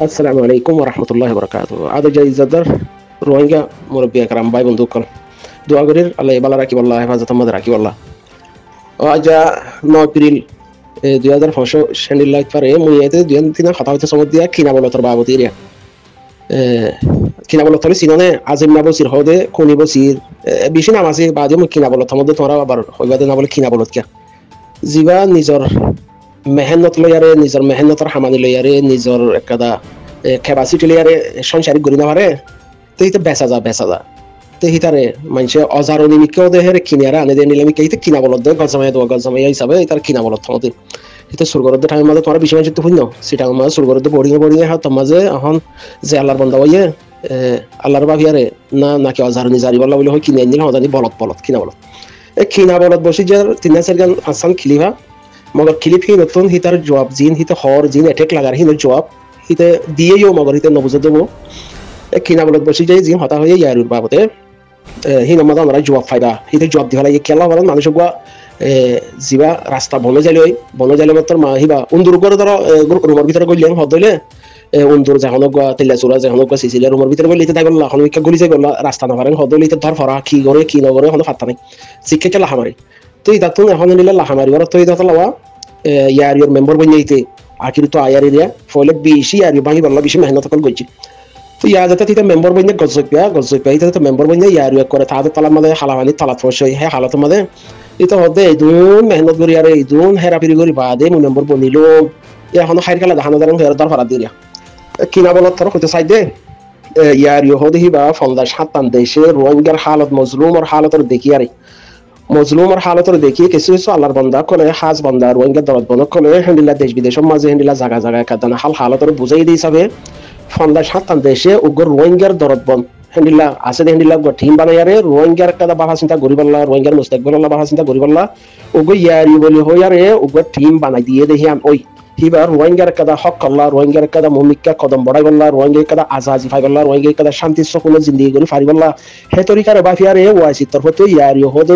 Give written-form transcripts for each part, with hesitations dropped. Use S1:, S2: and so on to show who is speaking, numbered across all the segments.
S1: আসসালামু আলাইকুম ওয়া রাহমাতুল্লাহি ওয়া বারাকাতুহু। আদর ইজ্জতদার রোহিঙ্গা মুরব্বী একরাম ভাই বন্ধুসকল, দোয়া করির আল্লাহ বালা রাখিব, আল্লাহ হেফাজত আমাদের রাখিব। আল্লাহ আজ 9 এপ্রিল 2005 শনিবার পারে মুই এতে দুই তিন কথা হইতে সময় দিয়া কিনা বলতর বাবতি রিয়া কিনা বলতর সিননে আজিম না বসির হদে কোনি বসির বেশি নাম আছে বাদে মুই কিনা বলত মধ্যে তোমরা আবার হইবাদে না বলে কিনা বলত কিয়া জিবা নিজর মেহনত লয়ারে নিজর মেহনতর হামানি লয়ারে নিজর একদা ক্যাপাসিটি লয়ারে সংসারিক গরি না পারে তো হিতে বেচা যা তো হিতারে মানুষে অজার নিমিকেও দেহের কিনারে আনে দিয়ে নিলামি কে কিনা বলত দেয় গজমাইয়া হিসাবে তার কিনা বলত থমতে হিতে সুরগরদ ঠাইমের মাঝে তোমার বেশি মানুষ হইন সেটা মাঝে সুরগরদ বড়িয়ে হ্যাঁ তোমার মাঝে এখন যে আল্লাহর বন্ধা হইয়ে আল্লাহর বাভিয়ারে না নাকি অজার নিজারি বল্লা বলে হয় কিনে নিলে হজানি বলত কিনা বলত এই কিনা বলত বসি যে 3-4 আসান খিলিভা মগর ক্লিপ হি নতুন হিতার জবাব জিন হিতে হর জিন এটেক লাগার হিনের জবাব হিতে দিয়েও মগর হিতে নবুজে দেবো কিনা বলত বসি যাই জিন হতা হয়ে ইয়ারুর বাবতে হিন আমাদের আমরা জবাব ফায়দা হিতে জবাব দি ফেলা খেলা বলেন মানুষ জিবা রাস্তা বনে যাইলে মাত্র মা হিবা উন্দুর করে ধরো রুমের ভিতরে গলিয়াম হদলে উন্দুর যখন তেলা চোরা যখন সিসিলিয়া রুমের ভিতরে গলি তাই বললা এখন গলি যাই বললা রাস্তা না পারেন হদলে ধর ফরা কি করে কি নগরে এখন ফাত্তা নাই শিক্ষা কে লাহামারি তো এটা তো এখন নিলে লাহামারি ওরা তো এটা তো লওয়া ইয়ারিয়র মেম্বার বইতে আখির তো আয়ার এরিয়া ফলে বেশি আর বাহি বললা বেশি মেহনত করে গইছি তো ইয়া যাতে তিতা মেম্বার বইনে গজপিয়া এটা তো মেম্বার বইনে ইয়ারিয়া করে তাদের তালার মধ্যে হালামানি তালাত ফসে হ্যাঁ হালাত মধ্যে এটা হদে এইদুন মেহনত করি আর এইদুন হেরাফেরি করি বাদে মুই মেম্বার বনিল এখন খাইর খেলা দেখানো দাঁড়ান হের দর ফারা দিয়া কিনা বলত তোর হইতে চাই দে ইয়ারিও হদে হিবা ফন্দা সাতান দেশে রোহিঙ্গার হালত মজলুমর হালতর দেখি আরে মজলুমর হালতর দেখি কিছু আল্লাহর বান্দা কলে হাজ বান্দা রোহিঙ্গা দরদ বন কলে হেন্ডিলা দেশ বিদেশের মাঝে হেন্ডিলা জায়গা কাদানা হালতর বুঝাই দিয়ে হিসাবে ফন্দা সাতান দেশে উগ্র রোহিঙ্গার দরদ বন হেন্ডিলা আছে হেন্ডিলা টিম বানাইয়ারে রোহিঙ্গার একটা বাহা চিন্তা করিবাল্লা রোহিঙ্গার মুস্তাকবিল্লা বাহা চিন্তা করিবাল্লা উগ্র ইয়ারি বলি হইয়ারে উগ্র টিম বানাই দিয়ে দেখি ওই হিবার রোহিঙ্গার কাদা হক করলা রোহিঙ্গার কাদা মমিকা কদম বড়াই গল্লা রোহিঙ্গার কাদা আজাজি ফাই গল্লা রোহিঙ্গার কাদা শান্তি সকল জিন্দিগি করি ফারি গল্লা হে তরিকার বাফিয়ারে ওয়াইসি তরফতে ইয়ারি হদে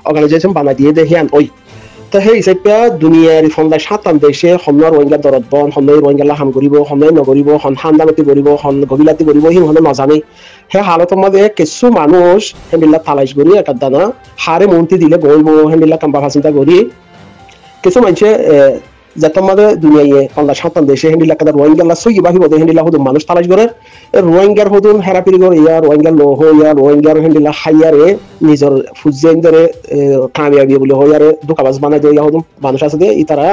S1: অর্গানাইজেশন বানাই দিয়ে দেখি ওই তো সেই হিচাপে দুনিয়ার ফন্দা সাতান দেশে হন্য রোহিঙ্গা দরদ বন হন্য রোহিঙ্গা হাম করিব হন্য নকরিব হন হান্দানতি করিব হন গভীরাতি করিব সি হনে নজানে সেই হালতৰ মাঝে কিছু মানুষ হেন্ডিলা তালাইশ করি একটা দানা হারে মন্ত্রী দিলে গইব হেন্ডিলা কাম্বা চিন্তা করি কিছু মানুষে যাতে মাঝে দুনিয়ায় ফন্দা সাতান দেশে হেন্ডিলা কাদা রোহিঙ্গা সই বাহিব হেন্ডিলা হুদুম মানুষ তালাইশ করে রোহিঙ্গার হুদুম হেরাপিরি করে ইয়া রোহিঙ্গা লো হইয়া রোহিঙ্গার হেন্ডিলা হাইয়ারে নিজের ফুজেন ধরে কামিয়াবি বলে হইয়ারে দোকাবাজ বানাই দিয়ে হুদুম মানুষ আছে দিয়ে ইতারা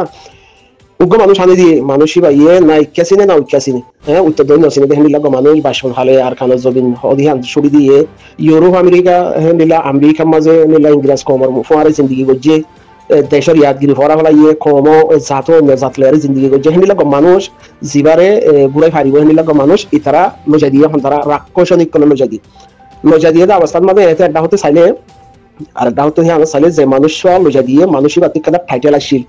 S1: উগ্র মানুষ আনি দিয়ে মানুষই বা ইয়ে না ইক্যাসিনে না উইক্যাসিনে হ্যাঁ উত্তর দৈন্য সিনে হেন্ডিলা মানুষ বাসন হালে আর খানা জবিন অধিহান ছুটি দিয়ে ইউরোপ আমেরিকা হেন্ডিলা আমেরিকার মাঝে হেন্ডিলা ইংরেজ কমর ফোয়ারে জিন্দিগি করছে দেশের ইয়াদগিরি ফরা ফেলা ইয়ে কম জাতলেয়ারে জিন্দিগি করছে হেন্ডিলা মানুষ জিবারে ঘুরাই ফারিব হেন্ডিলা মানুষ ইতারা লজা দিয়ে এখন তারা রাক্ষসনিক কোনো লজা দিয়ে অবস্থার মাঝে এতে একটা হতে চাইলে আর একটা হতে আমার চাইলে যে মানুষ লজা দিয়ে মানুষই বাতিক কাদা টাইটেল আসছিল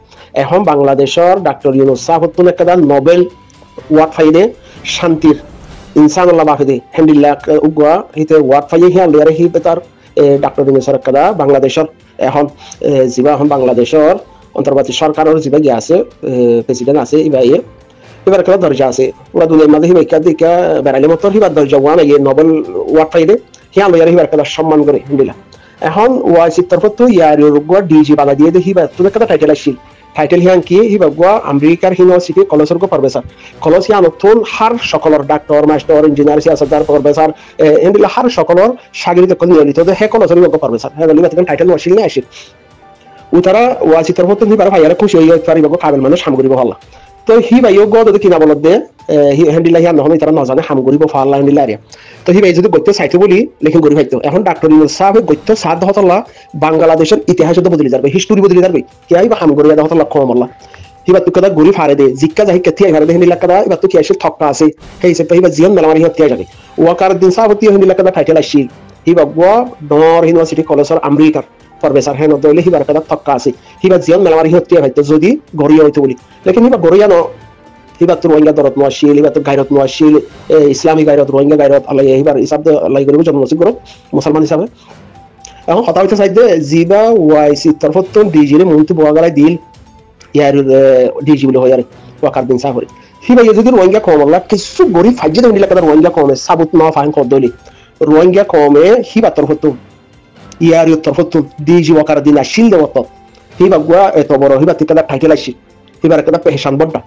S1: এখন বাংলাদেশের ডাক্তার ইউনুস সাহেব হতুন একটা নোবেল ওয়ার্ড ফাইলে শান্তির ইনসানুল্লাহ বাফেদে হেন্ডিল্লা উগুয়া হিতে ওয়ার্ড ফাইয়ে হিয়া লেয়ারে হি তার ডাক্তার ইউনুসের একটা বাংলাদেশের এখন জিবা এখন বাংলাদেশের অন্তর্বর্তী সরকারের জিবা গিয়ে আছে প্রেসিডেন্ট আছে এবার একটা দরজা আছে পুরা দুনিয়ার মাঝে হিবা দিকা বেড়াইলে মতো হিবার দরজা ওয়ান নোবেল ওয়ার্ড ফাইলে হিয়া লেয়ারে হিবার একটা সম্মান করে হেন্ডিল্লা এখন ওয়াইসির তরফ তো ইয়ার উগুয়া ডিজি বালা দিয়ে দেখি বা তুমি একটা টাইটেল আসছিল টাইটেল হিয়ান কি হিবাগুয়া আমেরিকার ইউনিভার্সিটি কলেজের প্রফেসর কলেজ হিয়া নতুন হার সকলের ডাক্তার মাস্টার ইঞ্জিনিয়ার সিয়াসতদার প্রফেসর এন্ডিলা হার সকলের সাগরিত কোন নিয়মিত হে কলেজের প্রফেসর হে বলি বাতিন টাইটেল ওয়াসিল না আসিল উতারা ওয়াসি তরফ তো হিবার ভাইয়ারা খুশি হইয়া পারিব কাবেল মানুষ সামগ্রী হল্লা তো হি ভাইও গদ কিনা বলত দে হেন্ডিলা হিয়া নহলে তারা নজানে সামগ্রী ফাল্লা হেন্ডিলা আরিয়া তো হি ভাই যদি গত্য চাইতে বলি লেখিন করি ভাইতো এখন ডাক্তার ইউনুস সাহেব গত্য সাদ হতলা বাংলাদেশের ইতিহাস বদলে যাবে হিস্টোরি বদলে যাবে কি আইবা সামগ্রী হতলা কম আল্লাহ হিবা তো কদা গরি ফারে দে জিক্কা যাই কেতি ফারে দে হেন্ডিলা কাদা এবার তো কি আসে থকটা আছে সেই হিসেবে হিবা জিয়ন মেলামারি হত্যা যাবে ওয়াকার দিন সাহেব তি হেন্ডিলা কাদা টাইটেল আসিল হিবা গো ডর ইউনিভার্সিটি কলেজের আমেরিকার প্রফেসর হেন দইলে হিবার কাদা থকটা আছে হিবা জিয়ন মেলামারি হত্যা হইতো যদি গরিয়া হইতো বলি লেকিন হিবা গরিয়া ন হিবা তো রোহিঙ্গা দরদ নোয়াশিল হিবা তো গায়রত নোয়াশিল ইসলামী গায়রত রোহিঙ্গা গায়রত আল্লাহ হিবার হিসাব আল্লাহ করিব জন্ম নসিব করব মুসলমান হিসাবে এখন কথা হইতে চাইতে জিবা ওয়াইসি তরফত ডিজিরে মন্ত্রী বোয়াগালাই দিল ইয়ার ডিজি বলে হয় আর ওয়াকার দিন sehri hiba yazidi rohingya komalla kisu gori fajje de nila kadar rohingya kome sabut ma fahin kodoli rohingya kome hiba torfotu yari torfotu diji wakar dina shilde wato hiba gwa etoboro hiba tikada takelashi hiba kada pehshan bodda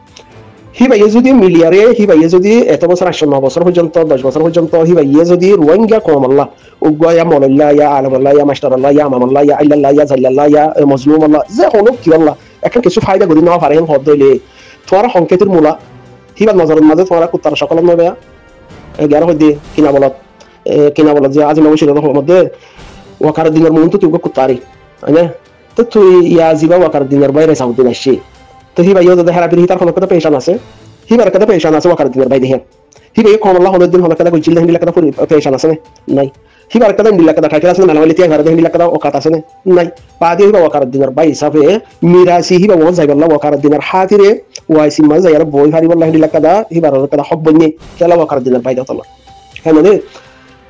S1: hiba yazidi miliyare hiba yazidi eto bosor 9 বছর পর্যন্ত 10 বছর পর্যন্ত hiba yazidi rohingya komalla ugwa ya mawlalla ya alamullah ya mashtarallah ya amamullah ya illallah ya zallallah ya mazlumullah ze holo ki wallah এখন কিছু ফায়দা করি না পারেন হদলে তোরা সংকেতের মূলা হিবা নজরের মাঝে তোরা কুত্তার সকল নবে এগারো হইতে কিনা বলত যে আজি নবশির মধ্যে ওয়াকার দিনের মন তো তুই কুত্তারি না তো তুই ইয়া জিবা ওয়াকার দিনের বাইরে সাউদি আসছি তো হিবা ইয়া যদি হারা বিহি তার কোনো কথা পেশান আছে হিবার কথা পেশান আছে ওয়াকার দিনের বাইরে হিবা কোন আল্লাহ হলো দিন হলো কথা কইছিল হিলা কথা পেশান আছে নাই hibar kada ndila kada kakira sana malawali tiya garada ndila kada okata sana nai paadi hiba wakar dinar bai safe mirasi hiba won zai balla wakar dinar hatire waisi maza yar boy hari wallahi ndila kada hibar kada hobbonni kala wakar dinar bai datalla hanone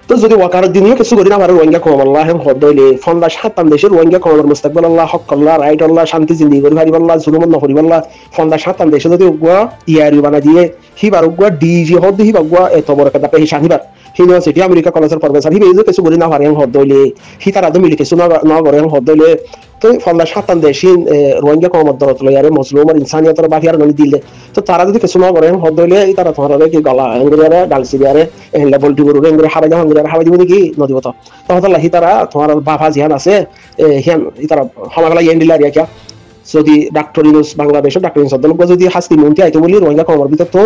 S1: to jodi wakar dinyo kesu gorina bar rohingya ko wallahi hoddole fonda shatam desher rohingya ko mustaqbal allah haq allah right allah shanti zindagi gori hari wallahi zulum na hori wallahi fonda shatam desher jodi ugwa yari bana দিয়ে hibar ugwa dg hoddi hiba ugwa etobor kada pe hishan hibar university America কলেজের professor হিবে যে কিছু বলি না পারেন হদলে হিতার আদমি কিছু না করেন হদলে তো ফল্লা সাতান দেশিন রোহিঙ্গা কমত দরত লয়ারে মুসলিম আর ইনসানিয়তের বাহির নলি দিলে তো তারা যদি কিছু না করেন হদলে তারা তোমার কি গলা এঙ্গুরিয়ারে ডালসিরিয়ারে লেভেল টু গরু এঙ্গুরি হাবাই হাঙ্গুরিয়ারে হাবাই দিবনি কি নদীবত তো হদলা হিতারা তোমার বাফা জিহান আছে হিয়ান হিতারা হামাগলা ইন্ডিলারিয়া কিয়া যদি ডাক্তার ইউনুস বাংলাদেশ ডাক্তার ইউনুস দলক যদি হাসতি মন্ত্রী আইতো বলি রোহিঙ্গা কমর ভিতর তো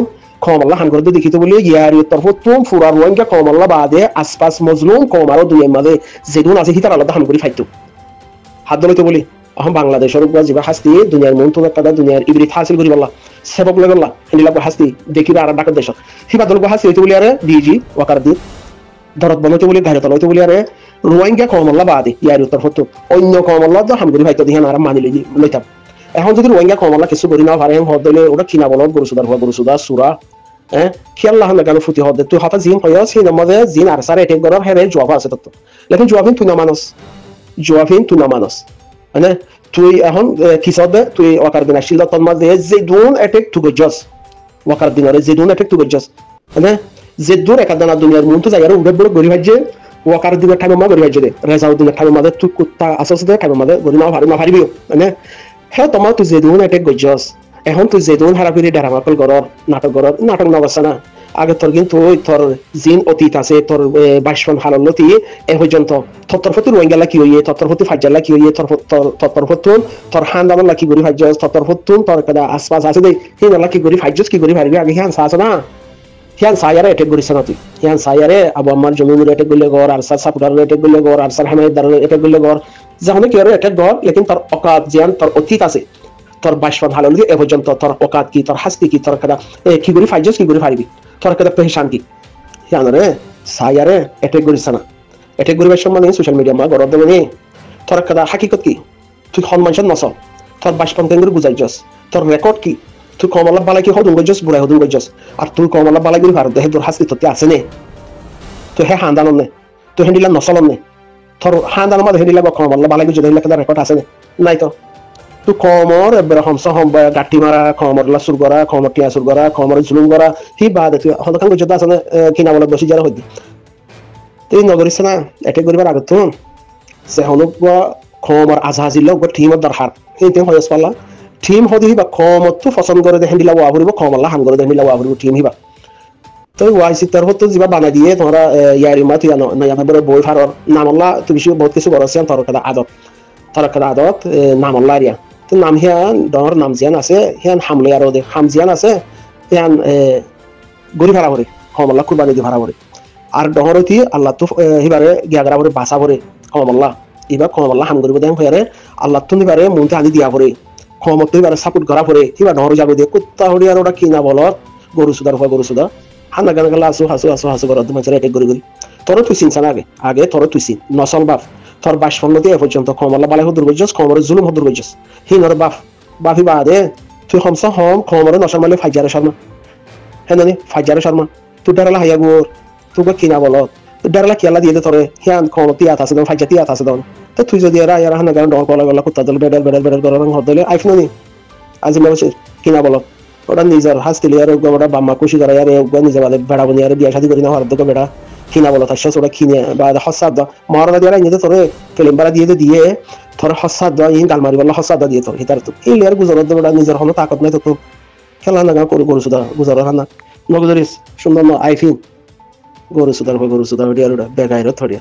S1: কমল্লা হান করে দেখিতে বলি ইয়ারি তরফ তুম ফুরার রোহিঙ্গা কমল্লা বাদে আসপাস মজলুম কমারো দুনিয়ার মাঝে যেগুন আছে হিতার আলাদা হান করে ফাইতো হাত ধরতে বলি এখন বাংলাদেশের উপর যিবা হাসতি দুনিয়ার মন তো একটা দুনিয়ার ইবরিত হাসিল করি বললা সেবক লাগলা হিলা হাসতি দেখিবা আর ডাক দেশ হিবা দলক হাসতি হইতে বলি আরে ডিজি ওয়াকার দি দরদ বলতে বলি ঘাড়ে তলতে বলি আরে রোহিঙ্গা কমল্লা বাদে ইয়ারি তরফ তো অন্য কমল্লা তো হান করে ফাইতো দিহান আর মানি লইতাম এখন যদি রোহিঙ্গা কমল্লা কিছু করি না পারে হদলে ওটা কিনা বলত গরুসুদার সুরা খেয়াল্লাহ না কেন ফুটি হদে তুই হঠাৎ জিন হইয়া সেই নামাজে জিন আর সারে এটেক করার হেরে জবাব আছে তত লেকিন জবাবিন তুই না মানস মানে তুই এখন কিসবে তুই ওয়াকার দিন আসিল তোর মাঝে যে দুন এটেক টু গজস ওয়াকার দিনরে যে দুন এটেক টু গজস মানে যে দূর একাদানা দুনিয়ার মন তো জায়গার উড়ে বড় গরি ভাজ্যে ওয়াকার দিনের টাইমে মা গরি ভাজ্যে দে রেজাউদ্দিনের টাইমে মাঝে তুই কুত্তা আসছ দে টাইমে মাঝে গরি না পারিবিও মানে হ্যাঁ তোমার তুই যে দুন এটেক গজস এখন তুই যে দুন হারাপিরি ডেরামাকল গরর নাটক নবস্থা না আগে তোর কিন্তু তোর জিন অতীত আছে তোর বাইশন হালতি এ পর্যন্ত তত্তরফতি রোহিঙ্গালা কি হইয়ে তত্তরফতি ফাজ্জালা কি হইয়ে তত্তরফতুন তোর হান্দামাল্লা কি গরি ফাজ্জস তত্তরফতুন তোর কাদা আশপাশ আছে দে হিনালা কি গরি ফাজ্জস কি গরি ফারিবি আগে হিয়ান আছে না হিয়ান সায়ারে এটেক করিস না তুই হিয়ান সায়ারে আবু আম্মার জমিনের এটেক করলে গর আরসার সাপুটার এটেক করলে গর আরসার হামায়দার এটেক করলে গর যখন কি আর এটেক গর লেকিন তোর অকাত জিয়ান তোর অতীত আছে তোর বাইশন হালতি এ পর্যন্ত তোর অকাত কি তোর হাসতি কি তোর কাদা কি গরি ফাজ্জস কি গরি ফারিবি তোর কাদা পেশান কি হিয়ান রে সায়ারে এটেক করিস না এটেক করিবার সময় সোশ্যাল মিডিয়া মা গরব দেবে তোর কাদা হাকিকত কি তুই হনমানসান নস তোর বাইশন কেন্দ্র বুঝাইছস তোর রেকর্ড কি তুই কমলা বালাই কি হদুন গজস বুড়াই হদুন গজস আর তুই কমলা বালাই গুলি ভারত দেহে তোর হাসতি তোতে আছে নে তো হে হান্দান নে তো হেন্ডিলা নসলন নে তোর হান্দান মধ্যে হেন্ডিলা কমলা বালাই গুলি যদি লেখা রেকর্ড আছে নে নাই তো তুই কমর এবার হমস হম গাটি মারা কমর লাসুর করা কমর টিয়াসুর করা কমর জুলুম করা হি বাদে তুই হদকান গজত আছে না কিনা বলে বসি যারা হইদি তুই নগরিস না এটে করিবার আগে তো সে হনুক কমর আজহাজিল টিমর দরকার এই টিম হয়স পাল্লা টিম হদি হিবা কমতো পছন্দ করে দেখেন দিলা ওয়া হরিব কমলা হাম করে দেখেন দিলা ওয়া হরিব টিম হিবা তো ওয়াইসি তার হতো জিবা বানা দিয়ে তোমরা ইয়ারি মা তুই না আমাদের বই ফারর নামল্লা তুই বেশি বহুত কিছু বড় আছে তোর কাদা আদত নামল্লা রিয়া তো নাম হিয়ান ডর নাম জিয়ান আছে হিয়ান হামলে আর দে হাম জিয়ান আছে হিয়ান গরি ভাড়া ভরে কমলা কুরবানি দি ভাড়া ভরে আর ডহরতি আল্লাহ তো হিবারে গিয়াগরা ভরে বাসা ভরে কমলা ইবা কমলা হাম করিব দেন হয়ারে আল্লাহ তো নিবারে মুনতে আনি দিয়া ভরে কমত এবারে সাপোর্ট করা পরে কিবা নহর যাবে দিয়ে কুত্তা হরি আর ওটা কিনা বলত গরু সুদা হানা গানা গেলা হাসু করত মানুষের এটেক করি তোর তুই চিনছ না আগে তোর তুই চিন নসল বাপ তোর বাস ফন্নতে এ পর্যন্ত কমলা বালাই হদুর গজস কমরে জুলুম হদুর গজস হিনর বাপি বাদে তুই হমস হম কমরে নসল মালে ফাইজারে শর্মা হ্যাঁ নানি ফাইজারে শর্মা তুই ডারালা হাইয়া গোর তুই কিনা বলত তুই ডারালা কিয়ালা দিয়ে তোরে হিয়ান কম তিয়াত আছে ফাইজা তিয়াত আছে দন তো তুই যদি এরা ইয়ারা হানা গান ডর কলা গলা কুত্তা দল বেডাল করার হদলে আইফ নানি আজি মানুষের কিনা বলত ওটা নিজের হাসতিলি আর ওটা বাম্মা খুশি করা আর নিজে বাদে বেড়া বনি আর বিয়া শাদি করি না হওয়ার দোকে বেড়া কিনা বলো তার সাথে ওটা কিনে বা হসাদ দাও মহারাজা দিয়ে নিজে তোরে ফিল্ম বাড়া দিয়ে তোর হসাদ দাও ইন গাল মারি বললো হসাদ দিয়ে তোর হিতার তো এই লিয়ার গুজরাত বেড়া নিজের হলো তাকত নাই তো খেলা না করে গরু সুদা গুজর হানা নগুজরিস সুন্দর আইফিন গরু সুদার বেগাইরো থরিয়া